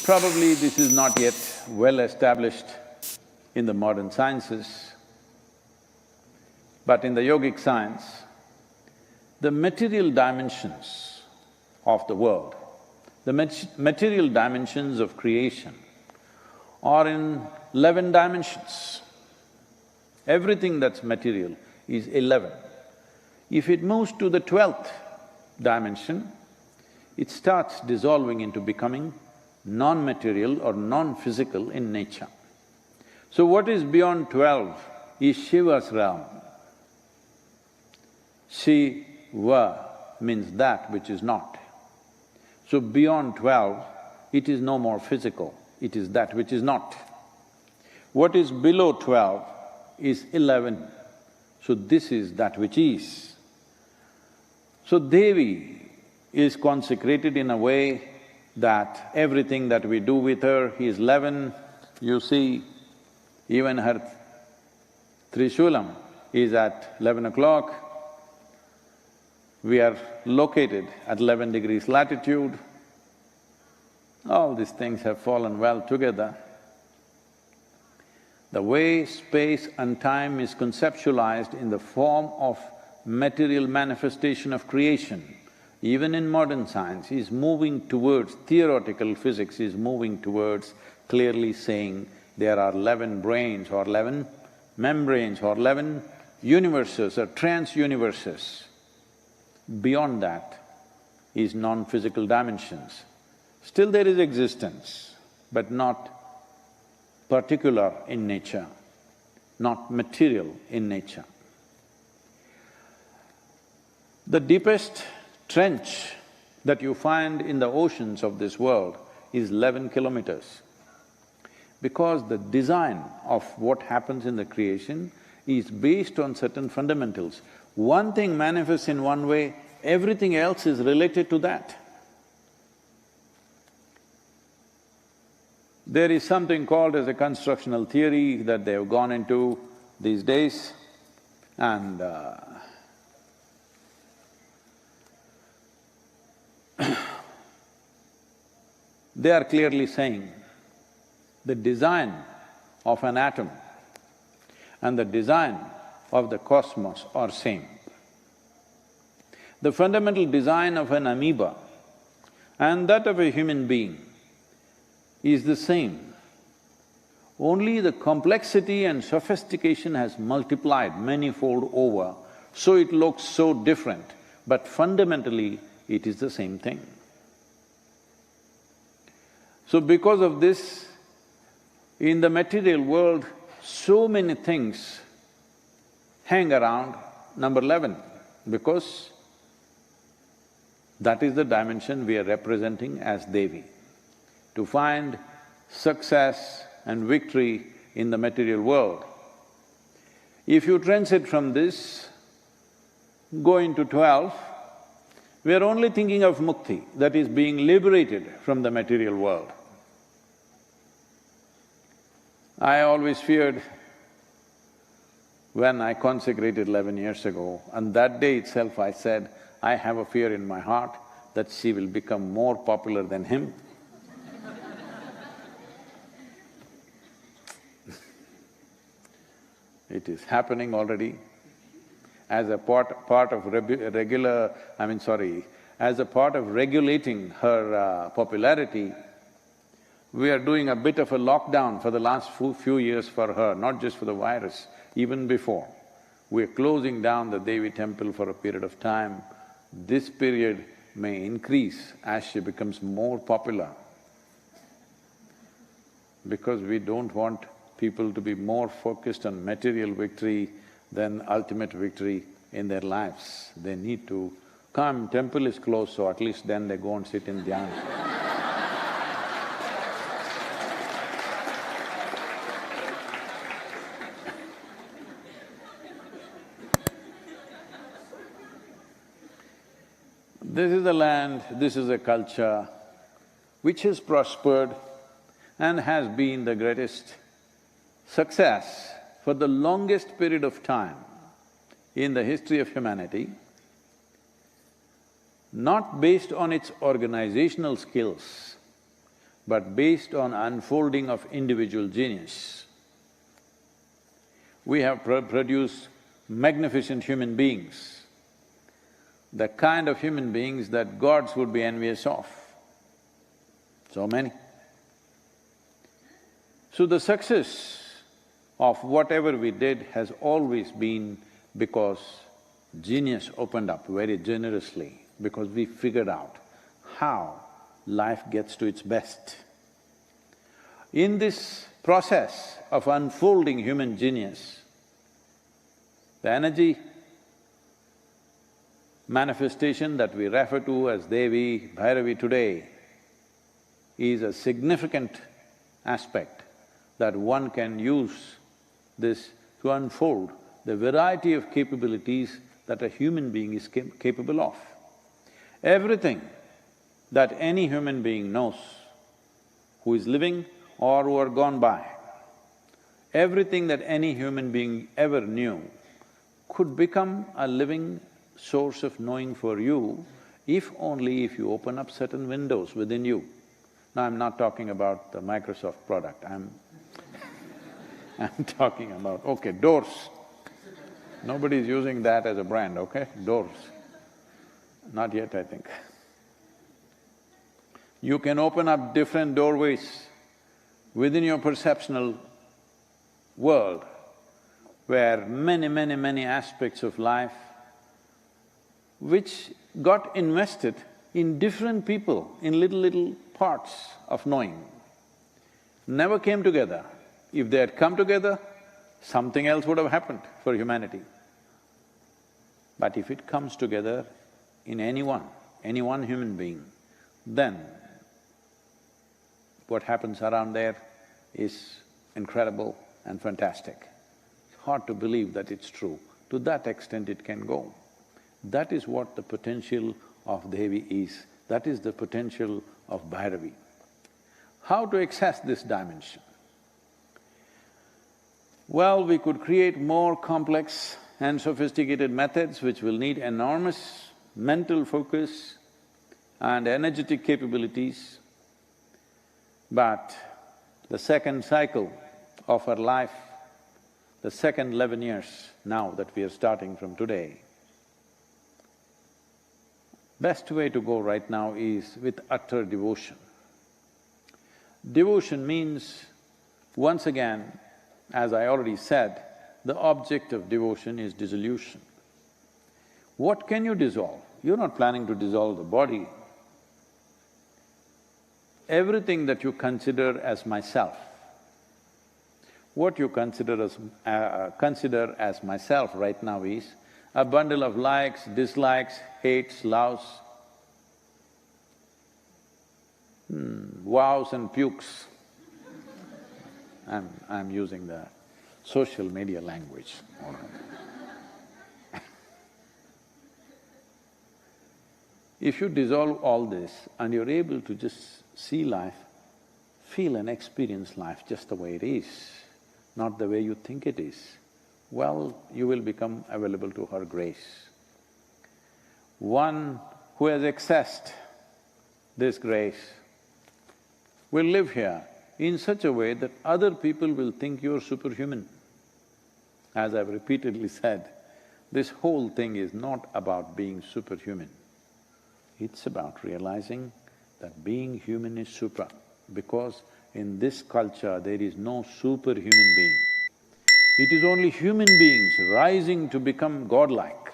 Probably this is not yet well established in the modern sciences, but in the yogic science, the material dimensions of the world, the material dimensions of creation are in 11 dimensions. Everything that's material is 11. If it moves to the 12th dimension, it starts dissolving into becoming non-material or non-physical in nature. So what is beyond 12 is Shiva's realm. Shiva means that which is not. So beyond 12, it is no more physical, it is that which is not. What is below 12 is 11, so this is that which is. So Devi is consecrated in a way that everything that we do with her is 11. You see, even her Trishulam is at 11 o'clock. We are located at 11 degrees latitude. All these things have fallen well together. The way space and time is conceptualized in the form of material manifestation of creation, even in modern science, is moving towards… theoretical physics is moving towards clearly saying there are 11 brains or 11 membranes or 11 universes or trans-universes. Beyond that is non-physical dimensions. Still there is existence, but not particular in nature, not material in nature. The deepest trench that you find in the oceans of this world is 11 kilometers, because the design of what happens in the creation is based on certain fundamentals. One thing manifests in one way, everything else is related to that. There is something called as a constructional theory that they have gone into these days, and they are clearly saying the design of an atom and the design of the cosmos are same. The fundamental design of an amoeba and that of a human being is the same. Only the complexity and sophistication has multiplied many-fold over, so it looks so different, but fundamentally it is the same thing. So because of this, in the material world, so many things hang around number 11, because that is the dimension we are representing as Devi. To find success and victory in the material world, if you transit from this, go into 12, we are only thinking of mukti, that is being liberated from the material world. I always feared when I consecrated 11 years ago, and that day itself I said, I have a fear in my heart that she will become more popular than him. It is happening already. As a part of as a part of regulating her popularity, we are doing a bit of a lockdown for the last few years for her, not just for the virus, even before. We're closing down the Devi temple for a period of time. This period may increase as she becomes more popular, because we don't want people to be more focused on material victory than ultimate victory in their lives. They need to come, temple is closed, so at least then they go and sit in dhyana. This is a land, this is a culture which has prospered and has been the greatest success for the longest period of time in the history of humanity, not based on its organizational skills, but based on unfolding of individual genius. We have produced magnificent human beings, the kind of human beings that gods would be envious of. So many. So the success of whatever we did has always been because genius opened up very generously, because we figured out how life gets to its best. In this process of unfolding human genius, the energy manifestation that we refer to as Devi Bhairavi today is a significant aspect that one can use this to unfold the variety of capabilities that a human being is capable of. Everything that any human being knows, who is living or who are gone by, everything that any human being ever knew could become a living source of knowing for you if only if you open up certain windows within you. Now, I'm not talking about the Microsoft product, I'm talking about, okay, doors. Nobody's using that as a brand, okay? Doors. Not yet, I think. You can open up different doorways within your perceptional world where many aspects of life which got invested in different people, in little parts of knowing, never came together. If they had come together, something else would have happened for humanity. But if it comes together in any one human being, then what happens around there is incredible and fantastic. It's hard to believe that it's true. To that extent it can go. That is what the potential of Devi is, that is the potential of Bhairavi. How to access this dimension? Well, we could create more complex and sophisticated methods which will need enormous mental focus and energetic capabilities, but the second cycle of our life, the second 11 years now that we are starting from today, best way to go right now is with utter devotion. Devotion means, once again, as I already said, the object of devotion is dissolution. What can you dissolve? You're not planning to dissolve the body. Everything that you consider as myself, what you consider as myself right now is a bundle of likes, dislikes, hates, loves, wows and pukes. I'm using the social media language, all right. If you dissolve all this and you're able to just see life, feel and experience life just the way it is, not the way you think it is, well, you will become available to her grace. One who has accessed this grace will live here in such a way that other people will think you're superhuman. As I've repeatedly said, this whole thing is not about being superhuman. It's about realizing that being human is super, because in this culture there is no superhuman being. It is only human beings rising to become godlike.